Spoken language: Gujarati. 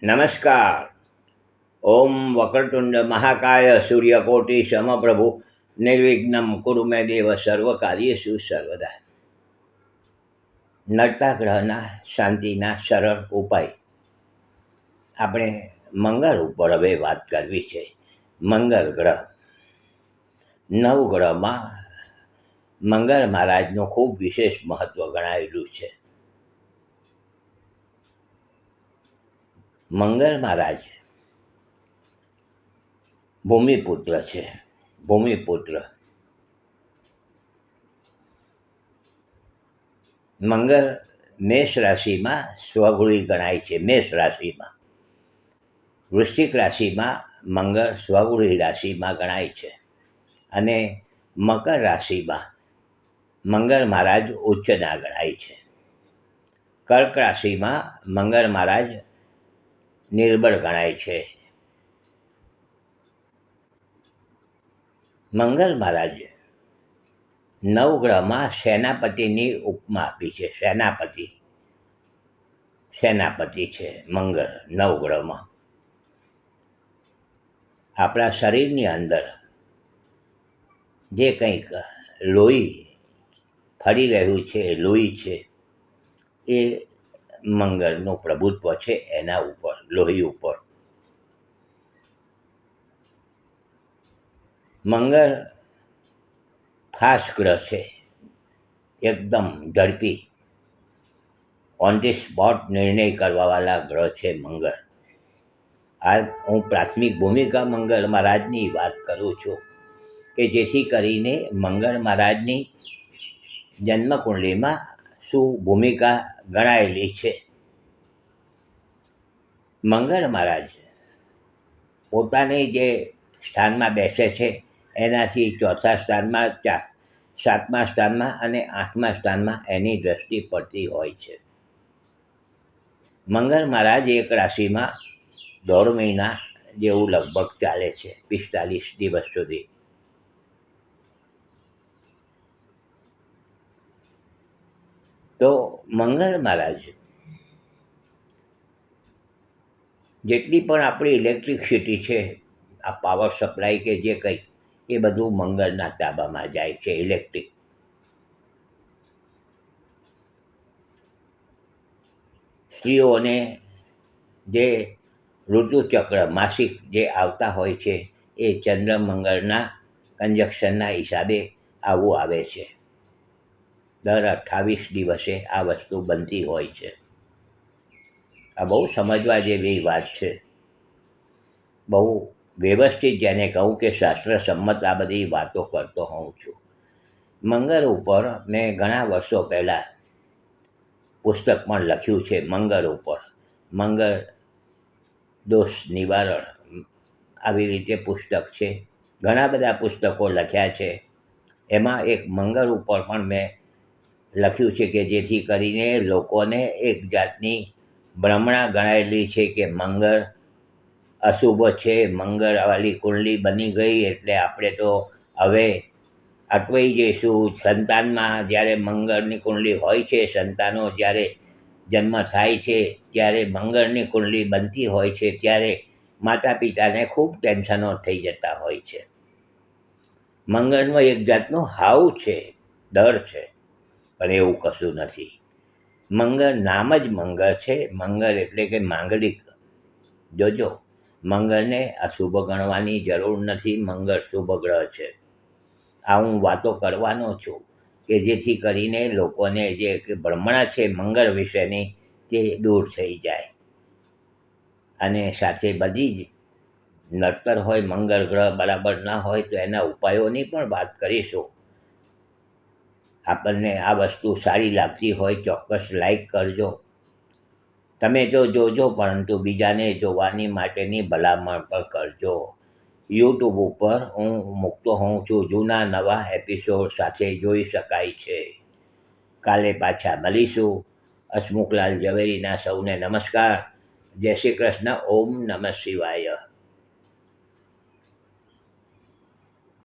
નમસ્કાર. ઓમ વક્રતુંડ મહાકાય સૂર્યકોટિ સમપ્રભુ નિર્વિઘ્નમ કુરુ મે દેવ સર્વકાર્યેષુ સર્વદા. નડતા ગ્રહના શાંતિના સરળ ઉપાય. આપણે મંગળ ઉપર હવે વાત કરવી છે. મંગળ ગ્રહ, નવગ્રહમાં મંગળ મહારાજનું ખૂબ વિશેષ મહત્વ ગણાયેલું છે. મંગળ મહારાજ ભૂમિપુત્ર છે. ભૂમિપુત્ર મંગળ મેષ રાશિમાં સ્વગૃહી ગણાય છે. મેષ રાશિમાં, વૃશ્ચિક રાશિમાં મંગળ સ્વગૃહી રાશિમાં ગણાય છે. અને મકર રાશિમાં મંગળ મહારાજ ઉચ્ચના ગણાય છે. કર્ક રાશિમાં મંગળ મહારાજ નિર્બળ ગણાય છે. મંગળ મહારાજ નવગ્રહમાં સેનાપતિની ઉપમા આપી છે. સેનાપતિ છે મંગળ નવગ્રહમાં. આપણા શરીરની અંદર જે કંઈક લોહી ફરી રહ્યું છે, લોહી છે, એ મંગળનું પ્રભુત્વ છે એના ઉપર, લોહી ઉપર. મંગળ ફાસ્ટ ગ્રહ છે, એકદમ ઝડપી, ઓન ધી સ્પોટ નિર્ણય કરવાવાળા ગ્રહ છે મંગળ. આ હું પ્રાથમિક ભૂમિકા મંગળ મહારાજની વાત કરું છું કે જેથી કરીને મંગળ મહારાજની જન્મકુંડલીમાં શું ભૂમિકા ગણાયેલી છે. મંગળ મહારાજ પોતાની જે સ્થાનમાં બેસે છે એનાથી ચોથા સ્થાનમાં, સાતમા સ્થાનમાં અને આઠમા સ્થાનમાં એની દ્રષ્ટિ પડતી હોય છે. મંગળ મહારાજ એક રાશિમાં 1.5 મહિના જેવું લગભગ ચાલે છે, 45 દિવસ સુધી. તો મંગળ મહારાજ જેટલી પણ આપણી ઇલેક્ટ્રિસિટી છે, આ પાવર સપ્લાય કે જે કંઈ, એ બધું મંગળના તાબામાં જાય છે. ઇલેક્ટ્રિક સ્ત્રીઓને જે ઋતુચક્ર માસિક જે આવતા હોય છે એ ચંદ્ર મંગળના કંજક્શનના હિસાબે આવું આવે છે. દર 28 દિવસે આ વસ્તુ બનતી હોય છે. આ બહુ સમજવા જેવી વાત છે. બહુ વ્યવસ્થિત જેને કહું કે શાસ્ત્ર સંમત આ બધી વાતો કરતો હોઉં છું. મંગળ ઉપર મેં ઘણા વર્ષો પહેલાં પુસ્તક પણ લખ્યું છે. મંગળ ઉપર, મંગળ દોષ નિવારણ, આવી રીતે પુસ્તક છે. ઘણા બધા પુસ્તકો લખ્યા છે. એમાં એક મંગળ ઉપર પણ મેં લખ્યું છે કે જેથી કરીને લોકોને એક જાતની ભ્રમણા ગણાયેલી છે કે મંગળ અશુભ છે, મંગળવાળી કુંડલી બની ગઈ એટલે આપણે તો હવે અટવાઈ જઈશું. સંતાનમાં જ્યારે મંગળની કુંડલી હોય છે, સંતાનો જ્યારે જન્મ થાય છે ત્યારે મંગળની કુંડલી બનતી હોય છે, ત્યારે માતા પિતાને ખૂબ ટેન્શનો થઈ જતા હોય છે. મંગળનો એક જાતનો હાવ છે, ડર છે, પણ એવું કશું નથી. મંગળ નામ જ મંગળ છે. મંગળ એટલે કે માંગલિક. જોજો, મંગળને અશુભ ગણવાની જરૂર નથી. મંગળ શુભ ગ્રહ છે. આ હું વાતો કરવાનો છું કે જેથી કરીને લોકોને જે ભ્રમણા છે મંગળ વિશેની તે દૂર થઈ જાય. અને સાથે બધી જ નડતર હોય, મંગળ ગ્રહ બરાબર ના હોય તો એના ઉપાયોની પણ વાત કરીશું. આપણને આ વસ્તુ સારી લાગતી હોય ચોક્કસ લાઈક કરજો. તમે તો જોજો, પરંતુ બીજાને જોવાની માટેની ભલામણ પણ કરજો. યુટ્યુબ ઉપર હું મૂકતો હોઉં છું, જૂના નવા એપિસોડ સાથે જોઈ શકાય છે. કાલે પાછા મળીશું. હસમુખલાલ ઝવેરીના સૌને નમસ્કાર. જય શ્રી કૃષ્ણ. ઓમ નમઃ શિવાય.